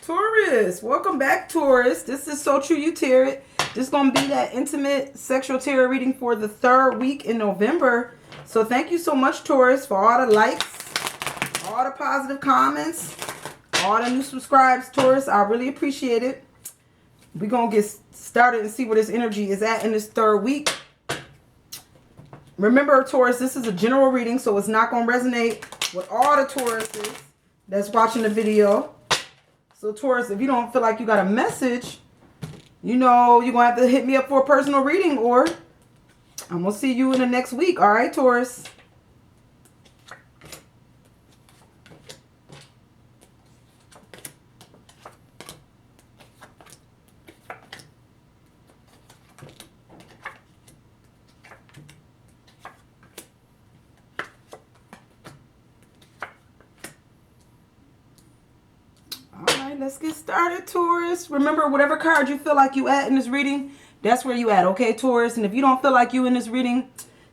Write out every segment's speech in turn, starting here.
Taurus, welcome back, Taurus. This is So True You Tarot. This is going to be that intimate sexual tarot reading for the 3rd week in November. So thank you so much, Taurus, for all the likes, all the positive comments, all the new subscribes, Taurus. I really appreciate it. We're going to get started and see where this energy is at in this 3rd week. Remember, Taurus, this is a general reading, so it's not going to resonate with all the Tauruses that's watching the video. So, Taurus, if you don't feel like you got a message, you know, you're going to have to hit me up for a personal reading, or I'm going to see you in the next week. All right, Taurus? Let's get started, Taurus. Remember, whatever card you feel like you at in this reading, that's where you at, okay, Taurus? And if you don't feel like you in this reading,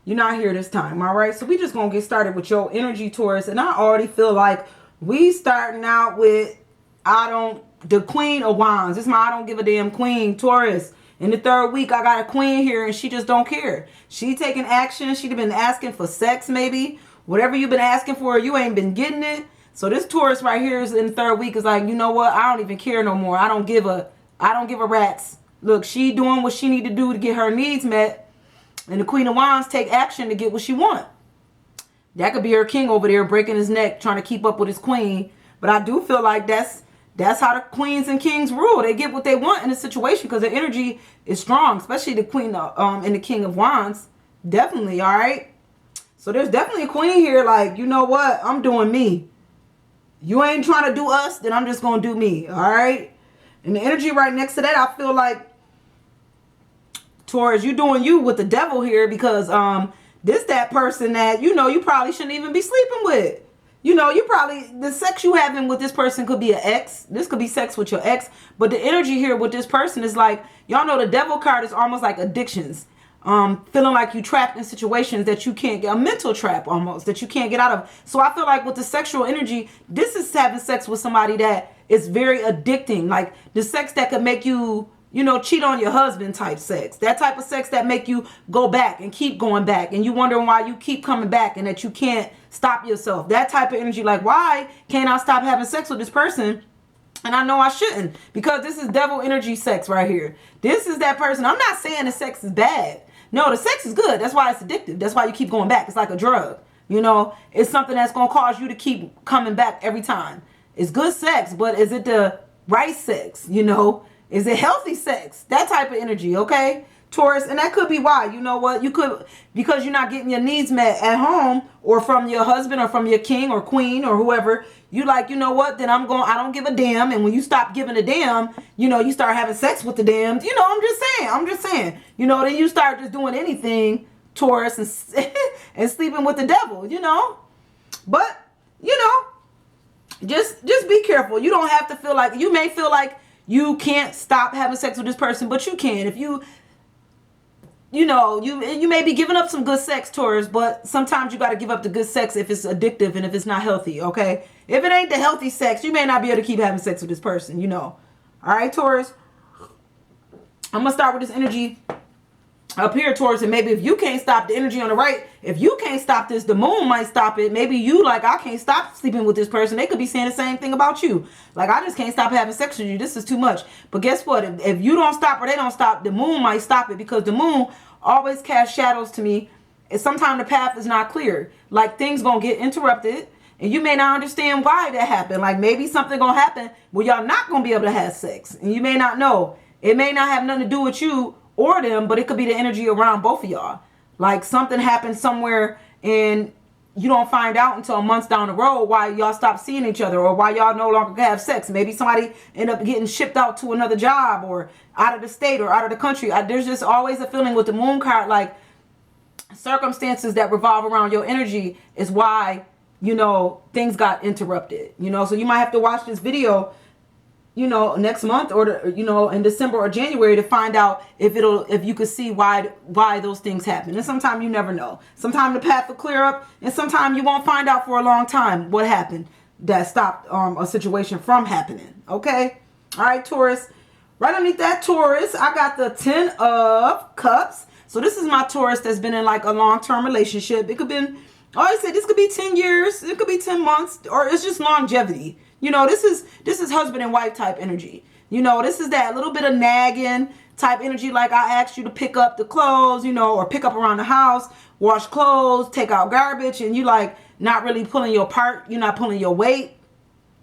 you're not here this time, all right? So we just gonna get started with your energy, Taurus. And I already feel like we starting out with the Queen of Wands. This is my I don't give a damn queen, Taurus. In the 3rd week, I got a queen here and she just don't care. She taking action. She'd been asking for sex, maybe. Whatever you've been asking for, you ain't been getting it. So this Taurus right here is in the 3rd week is like, you know what? I don't even care no more. I don't give a rat's. Look, she doing what she need to do to get her needs met. And the Queen of Wands take action to get what she want. That could be her king over there breaking his neck, trying to keep up with his queen. But I do feel like that's how the queens and kings rule. They get what they want in a situation because the energy is strong, especially the Queen and the King of Wands. Definitely, all right? So there's definitely a queen here like, you know what? I'm doing me. You ain't trying to do us, then I'm just going to do me, all right? And the energy right next to that, I feel like, Taurus, you doing you with the devil here because this that person that, you know, you probably shouldn't even be sleeping with. You know, the sex you having with this person could be an ex. This could be sex with your ex. But the energy here with this person is like, y'all know the devil card is almost like addictions. Feeling like you trapped in situations that you can't get, a mental trap almost that you can't get out of. So I feel like with the sexual energy, this is having sex with somebody that is very addicting, like the sex that could make you, you know, cheat on your husband type sex, that type of sex that make you go back and keep going back and you wondering why you keep coming back and that you can't stop yourself. That type of energy, like, why can't I stop having sex with this person? And I know I shouldn't, because this is devil energy sex right here. This is that person. I'm not saying the sex is bad. No, the sex is good. That's why it's addictive. That's why you keep going back. It's like a drug. You know, it's something that's going to cause you to keep coming back every time. It's good sex, but is it the right sex? You know, is it healthy sex? That type of energy, okay? Taurus, and that could be why. You know what? You could, because you're not getting your needs met at home or from your husband or from your king or queen or whoever. You like, you know what? Then I don't give a damn. And when you stop giving a damn, you know, you start having sex with the damned. You know, I'm just saying. You know, then you start just doing anything, Taurus, and sleeping with the devil, you know. But, you know, just be careful. You don't have to feel like, you may feel like you can't stop having sex with this person, but you can. If you know, you may be giving up some good sex, Taurus, but sometimes you got to give up the good sex if it's addictive and if it's not healthy, okay? If it ain't the healthy sex, you may not be able to keep having sex with this person, you know. All right, Taurus? I'm going to start with this energy up here, Taurus, and maybe if you can't stop the energy on the right, if you can't stop this, the moon might stop it. Maybe you like, I can't stop sleeping with this person. They could be saying the same thing about you. Like, I just can't stop having sex with you. This is too much. But guess what? If you don't stop or they don't stop, the moon might stop it, because the moon always casts shadows to me. And sometimes the path is not clear. Like, things gonna get interrupted and you may not understand why that happened. Like, maybe something gonna happen where y'all not gonna be able to have sex and you may not know. It may not have nothing to do with you or them, but it could be the energy around both of y'all. Like, something happened somewhere and you don't find out until months down the road why y'all stop seeing each other or why y'all no longer can have sex. Maybe somebody end up getting shipped out to another job or out of the state or out of the country. There's just always a feeling with the moon card, like circumstances that revolve around your energy is why, you know, things got interrupted, you know. So you might have to watch this video, you know, next month or, you know, in December or January to find out if you could see why those things happen. And sometimes you never know. Sometimes the path will clear up and sometimes you won't find out for a long time what happened. that stopped a situation from happening. Okay. All right, Taurus. Right underneath that Taurus, I got the 10 of Cups. So this is my Taurus that's been in like a long-term relationship. It could be, I always say this could be 10 years. It could be 10 months, or it's just longevity. You know, this is husband and wife type energy. You know, this is that little bit of nagging type energy. Like I asked you to pick up the clothes, you know, or pick up around the house, wash clothes, take out garbage, and you like not really pulling your part. You're not pulling your weight.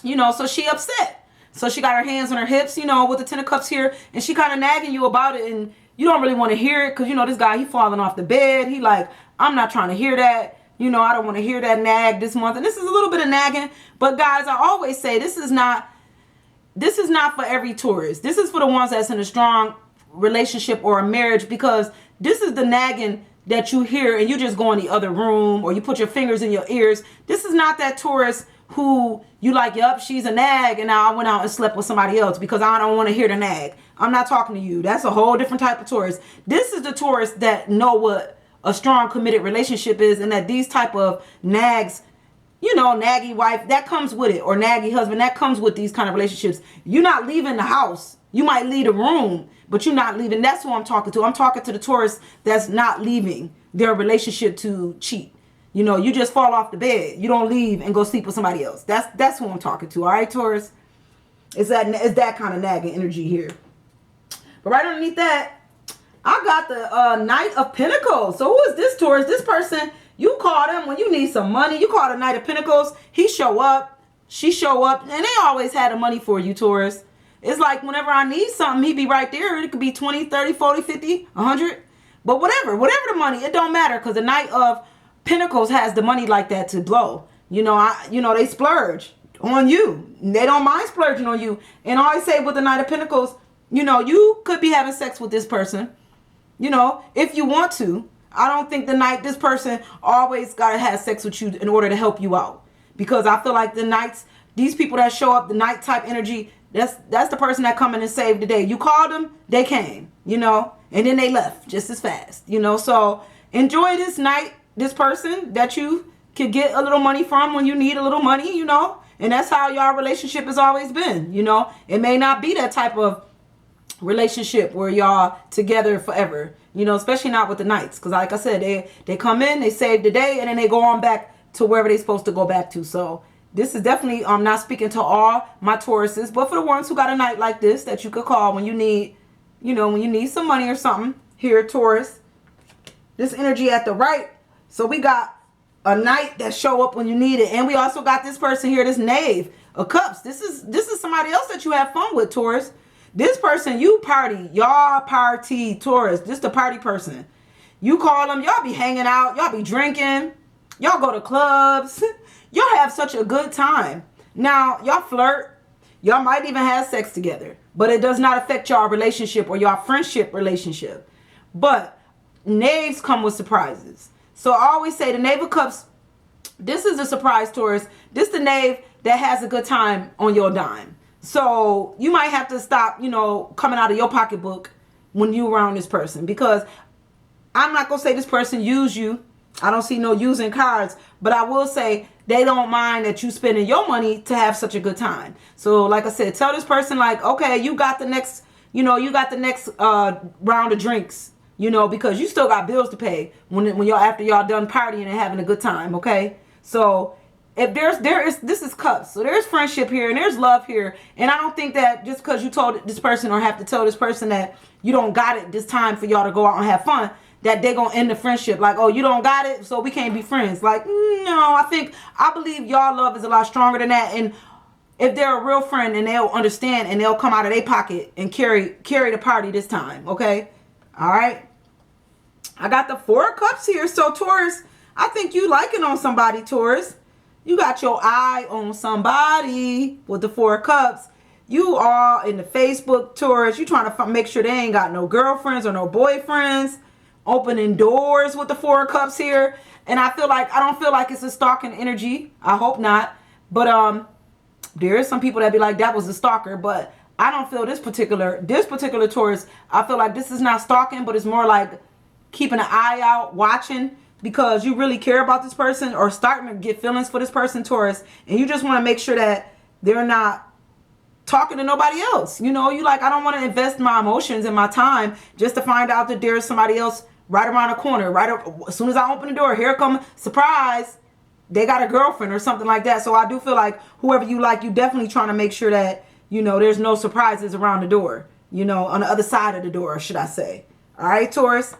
You know, so she upset. So she got her hands on her hips, you know, with the 10 of Cups here, and she kind of nagging you about it, and you don't really want to hear it because, you know, this guy, he falling off the bed. He like, I'm not trying to hear that. You know, I don't want to hear that nag this month. And this is a little bit of nagging. But guys, I always say this is not for every Taurus. This is for the ones that's in a strong relationship or a marriage, because this is the nagging that you hear and you just go in the other room or you put your fingers in your ears. This is not that Taurus who you like, yup, she's a nag, and now I went out and slept with somebody else because I don't want to hear the nag. I'm not talking to you. That's a whole different type of Taurus. This is the Taurus that know what a strong committed relationship is, and that these type of nags, you know, naggy wife, that comes with it, or naggy husband, that comes with these kind of relationships. You're not leaving the house. You might leave the room, but you're not leaving. That's who I'm talking to. I'm talking to the Taurus that's not leaving their relationship to cheat. You know, you just fall off the bed. You don't leave and go sleep with somebody else. That's who I'm talking to. All right, Taurus? It's that kind of nagging energy here. But right underneath that, I got the Knight of Pentacles. So who is this, Taurus? This person, you call them when you need some money. You call the Knight of Pentacles. He show up. She show up. And they always had the money for you, Taurus. It's like whenever I need something, he be right there. It could be 20, 30, 40, 50, 100. But whatever the money, it don't matter, because the Knight of Pentacles has the money like that to blow. You know, they splurge on you. They don't mind splurging on you. And I always say with the Knight of Pentacles, you know, you could be having sex with this person, you know, if you want to. I don't think this person always got to have sex with you in order to help you out. Because I feel like the Knights, these people that show up, the Knight type energy, that's the person that come in and saved the day. You called them, they came, you know, and then they left just as fast, you know. So enjoy this Knight. This person that you could get a little money from when you need a little money, you know. And that's how y'all relationship has always been, you know. It may not be that type of relationship where y'all together forever, you know, especially not with the Knights. Because like I said, they come in, they save the day, and then they go on back to wherever they're supposed to go back to. So this is definitely, I'm not speaking to all my Tauruses, but for the ones who got a Knight like this that you could call when you need, you know, when you need some money or something. Here, Taurus. This energy at the right. So we got a Knight that show up when you need it. And we also got this person here, this Knave of Cups. This is somebody else that you have fun with, Taurus. This person, you party. Y'all party, Taurus. This the party person. You call them. Y'all be hanging out. Y'all be drinking. Y'all go to clubs. Y'all have such a good time. Now, y'all flirt. Y'all might even have sex together. But it does not affect y'all relationship or y'all friendship relationship. But Knaves come with surprises. So I always say the Knave of Cups, this is a surprise, Taurus. This the Knave that has a good time on your dime. So you might have to stop, you know, coming out of your pocketbook when you around this person. Because I'm not going to say this person use you. I don't see no using cards. But I will say they don't mind that you spending your money to have such a good time. So like I said, tell this person like, okay, you got the next, you know, you got the next round of drinks. You know, because you still got bills to pay when y'all, after y'all done partying and having a good time, okay? So if this is Cups. So there's friendship here and there's love here. And I don't think that just because you told this person or have to tell this person that you don't got it this time for y'all to go out and have fun, that they gonna end the friendship. Like, oh, you don't got it, so we can't be friends. Like, no, I believe y'all love is a lot stronger than that. And if they're a real friend and they'll understand and they'll come out of their pocket and carry the party this time, okay? All right. I got the 4 of Cups here. So Taurus, I think you liking on somebody, Taurus. You got your eye on somebody with the 4 of Cups. You are in the Facebook, Taurus. You trying to make sure they ain't got no girlfriends or no boyfriends. Opening doors with the 4 of Cups here. And I don't feel like it's a stalking energy. I hope not. But there is some people that be like, that was a stalker. But I don't feel this particular Taurus. I feel like this is not stalking, but it's more like keeping an eye out, watching. because you really care about this person or starting to get feelings for this person, Taurus, and you just want to make sure that they're not talking to nobody else. You know, you like, I don't want to invest my emotions and my time just to find out that there's somebody else right around the corner. As soon as I open the door, here come surprise, they got a girlfriend or something like that. So I do feel like whoever you like, you definitely trying to make sure that, you know, there's no surprises around the door, you know, on the other side of the door, should I say. All right, Taurus.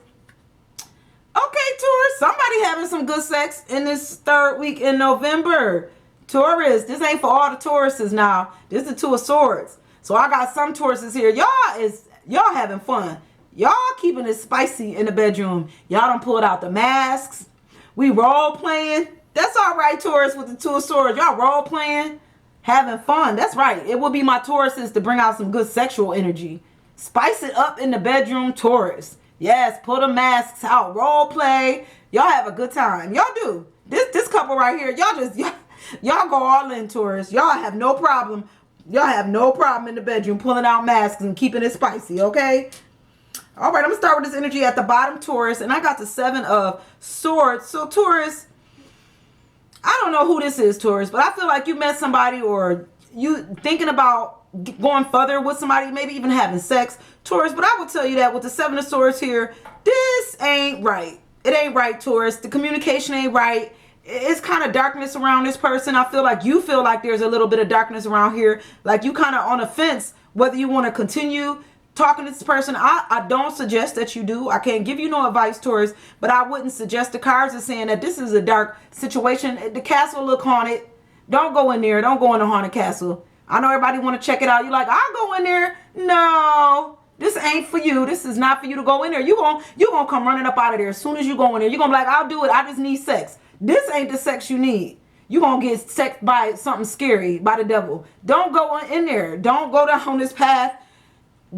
Okay, Taurus, somebody having some good sex in this third week in November. Taurus, this ain't for all the Tauruses now. This is the Two of Swords. So I got some Tauruses here. Y'all having fun. Y'all keeping it spicy in the bedroom. Y'all done pulled out the masks. We role playing. That's all right, Taurus, with the Two of Swords. Y'all role playing, having fun. That's right. It will be my Tauruses to bring out some good sexual energy. Spice it up in the bedroom, Taurus. Yes, pull the masks out, role play. Y'all have a good time. Y'all do. This couple right here, y'all go all in, Taurus. Y'all have no problem. Y'all have no problem in the bedroom pulling out masks and keeping it spicy, okay? All right, I'm going to start with this energy at the bottom, Taurus. And I got the Seven of Swords. So, Taurus, I don't know who this is, Taurus, but I feel like you met somebody or you thinking about going further with somebody, maybe even having sex, Taurus. But I will tell you that with the Seven of Swords here, this ain't right. It ain't right, Taurus. The communication ain't right. It's kind of darkness around this person. I feel like you feel like there's a little bit of darkness around here. Like you kind of on a fence whether you want to continue talking to this person. I don't suggest that you do. I can't give you no advice, Taurus, but I wouldn't suggest. The cards are saying that this is a dark situation. The castle look haunted. Don't go in there. Don't go in the haunted castle. I know everybody want to check it out. You're like, I'll go in there. No, this ain't for you. This is not for you to go in there. You gonna come running up out of there as soon as you go in there. You're gonna be like, I'll do it. I just need sex. This ain't the sex you need. You're going to get sexed by something scary, by the devil. Don't go in there. Don't go down this path.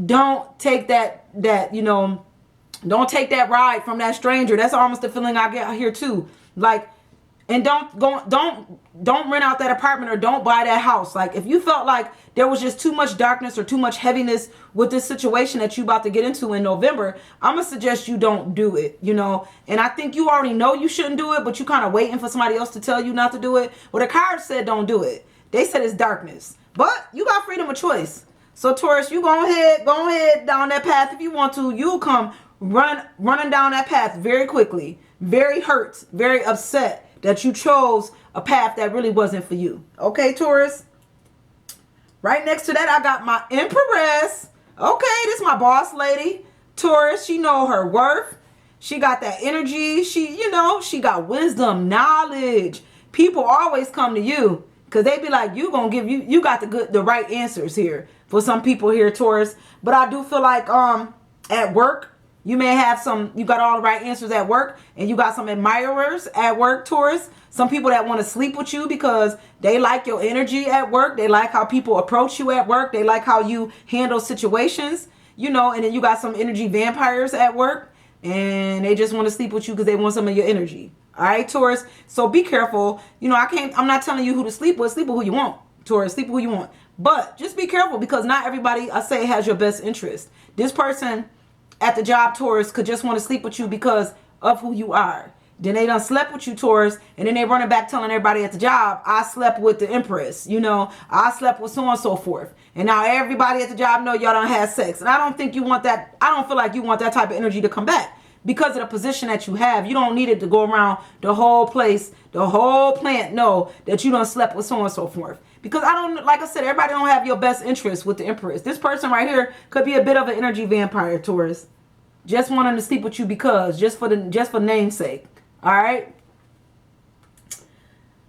Don't take that, don't take that ride from that stranger. That's almost the feeling I get here too. Like, and don't rent out that apartment or don't buy that house. Like, if you felt like there was just too much darkness or too much heaviness with this situation that you about to get into in November, I'm going to suggest you don't do it, And I think you already know you shouldn't do it, but you kind of waiting for somebody else to tell you not to do it. Well, the cards said don't do it. They said it's darkness. But you got freedom of choice. So, Taurus, you go ahead down that path if you want to. You'll come running down that path very quickly. Very hurt, very upset that you chose a path that really wasn't for you. Okay, Taurus? Right next to that, I got my Empress. Okay, this is my boss lady. Taurus, she know her worth. She got that energy. She got wisdom, knowledge. People always come to you because they be like, you got the right answers here for some people here, Taurus. But I do feel like at work, you may have you got all the right answers at work, and you got some admirers at work, Taurus. Some people that want to sleep with you because they like your energy at work. They like how people approach you at work. They like how you handle situations, and then you got some energy vampires at work, and they just want to sleep with you because they want some of your energy. All right, Taurus. So be careful. I'm not telling you who to sleep with. Sleep with who you want, Taurus. Sleep with who you want. But just be careful because not everybody, I say, has your best interest. This person at the job, Taurus, could just want to sleep with you because of who you are. Then they done slept with you, Taurus, and then they running back telling everybody at the job, I slept with the Empress, I slept with so and so forth. And now everybody at the job know y'all done had sex. And I don't think you want that. I don't feel like you want that type of energy to come back because of the position that you have. You don't need it to go around the whole place, the whole plant know that you done slept with so and so forth. Because like I said, everybody don't have your best interest with the Empress. This person right here could be a bit of an energy vampire, Taurus. Just wanting to sleep with you because, just for namesake. All right.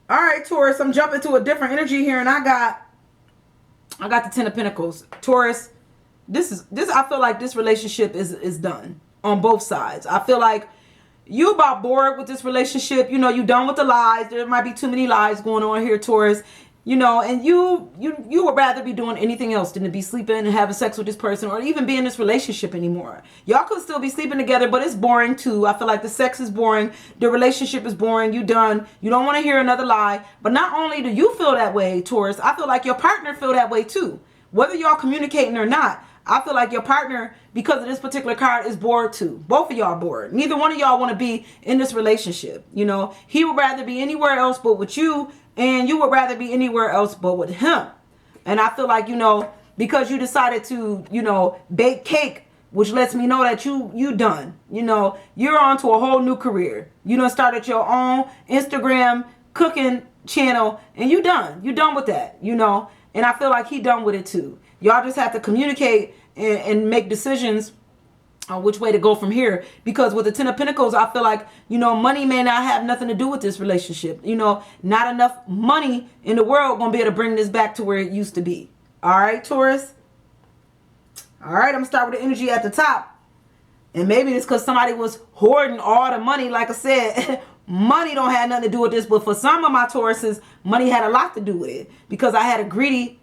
All right, Taurus. I'm jumping to a different energy here, and I got the Ten of Pentacles, Taurus. This. I feel like this relationship is done on both sides. I feel like you about bored with this relationship. You done with the lies. There might be too many lies going on here, Taurus. And you would rather be doing anything else than to be sleeping and having sex with this person or even be in this relationship anymore. Y'all could still be sleeping together, but it's boring too. I feel like the sex is boring. The relationship is boring. You done. You don't want to hear another lie. But not only do you feel that way, Taurus, I feel like your partner feel that way too. Whether y'all communicating or not, I feel like your partner, because of this particular card, is bored too. Both of y'all bored. Neither one of y'all want to be in this relationship. You know, he would rather be anywhere else but with you, and you would rather be anywhere else but with him. And I feel like, you know, because you decided to, you know, bake cake, which lets me know that you done. You know, you're on to a whole new career. You done started your own Instagram cooking channel, and you done. You done with that, you know. And I feel like he done with it too. Y'all just have to communicate and make decisions on which way to go from here. Because with the Ten of Pentacles, I feel like, you know, money may not have nothing to do with this relationship. You know, not enough money in the world gonna be able to bring this back to where it used to be. All right, Taurus. All right, I'm gonna start with the energy at the top. And maybe it's because somebody was hoarding all the money. Like I said, money don't have nothing to do with this. But for some of my Tauruses, money had a lot to do with it. Because I had a greedy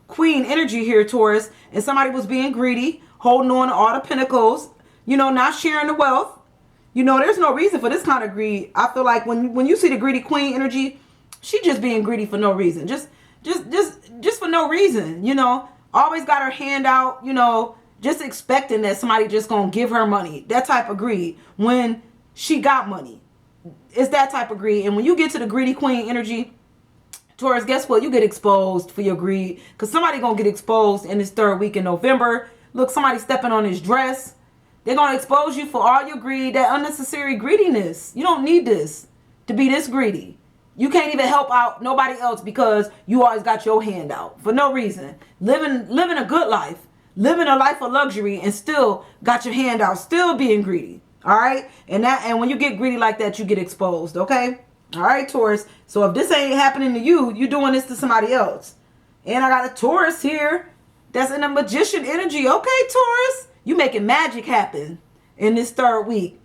Queen energy here, Taurus, and somebody was being greedy, holding on to all the pentacles, you know, not sharing the wealth. You know, there's no reason for this kind of greed. I feel like when you see the greedy Queen energy, she just being greedy for no reason. Just for no reason, you know. Always got her hand out, you know, just expecting that somebody just gonna give her money. That type of greed when she got money. It's that type of greed. And when you get to the greedy Queen energy, Taurus, guess what? You get exposed for your greed. Because somebody going to get exposed in this third week in November. Look, somebody stepping on his dress. They're going to expose you for all your greed, that unnecessary greediness. You don't need this to be this greedy. You can't even help out nobody else because you always got your hand out for no reason. Living a good life. Living a life of luxury and still got your hand out. Still being greedy. All right? And when you get greedy like that, you get exposed. Okay? All right, Taurus. So if this ain't happening to you, you doing this to somebody else. And I got a Taurus here that's in a magician energy. Okay, Taurus. You making magic happen in this third week.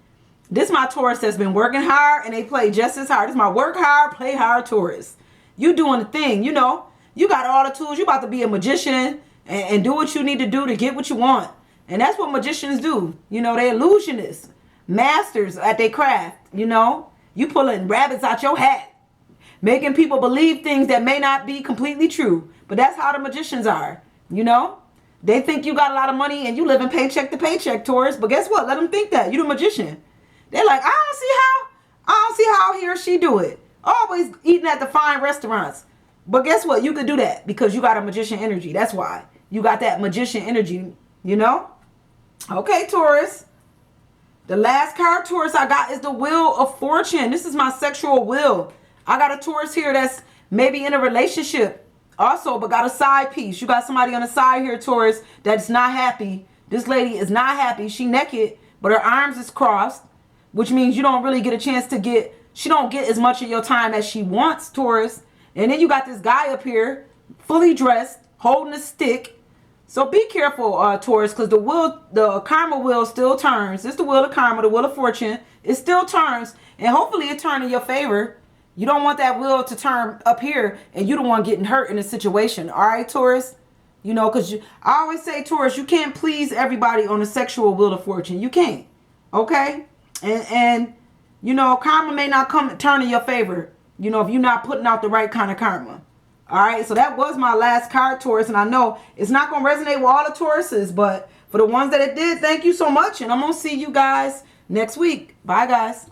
This my Taurus that's been working hard and they play just as hard. This my work hard, play hard Taurus. You doing the thing, you know. You got all the tools. You about to be a magician and do what you need to do to get what you want. And that's what magicians do. You know, they illusionists. Masters at their craft, you know. You pulling rabbits out your hat, making people believe things that may not be completely true. But that's how the magicians are, you know. They think you got a lot of money and you living paycheck to paycheck, Taurus. But guess what? Let them think that. You the magician. They're like, I don't see how he or she do it. Always eating at the fine restaurants. But guess what? You could do that because you got a magician energy. That's why. You got that magician energy, you know. Okay, Taurus. The last card, Taurus, I got is the Wheel of Fortune. This is my sexual will. I got a Taurus here that's maybe in a relationship also, but got a side piece. You got somebody on the side here, Taurus, that's not happy. This lady is not happy. She naked, but her arms is crossed, which means you don't really get a chance to she don't get as much of your time as she wants, Taurus. And then you got this guy up here, fully dressed, holding a stick. So be careful, Taurus, because the karma wheel still turns. It's the wheel of karma, the wheel of fortune. It still turns, and hopefully it turns in your favor. You don't want that wheel to turn up here, and you don't want getting hurt in a situation. All right, Taurus? You know, because I always say, Taurus, you can't please everybody on the sexual wheel of fortune. You can't. Okay? And you know, karma may not turn in your favor, you know, if you're not putting out the right kind of karma. All right, so that was my last card, Taurus, and I know it's not going to resonate with all the Tauruses, but for the ones that it did, thank you so much, and I'm going to see you guys next week. Bye, guys.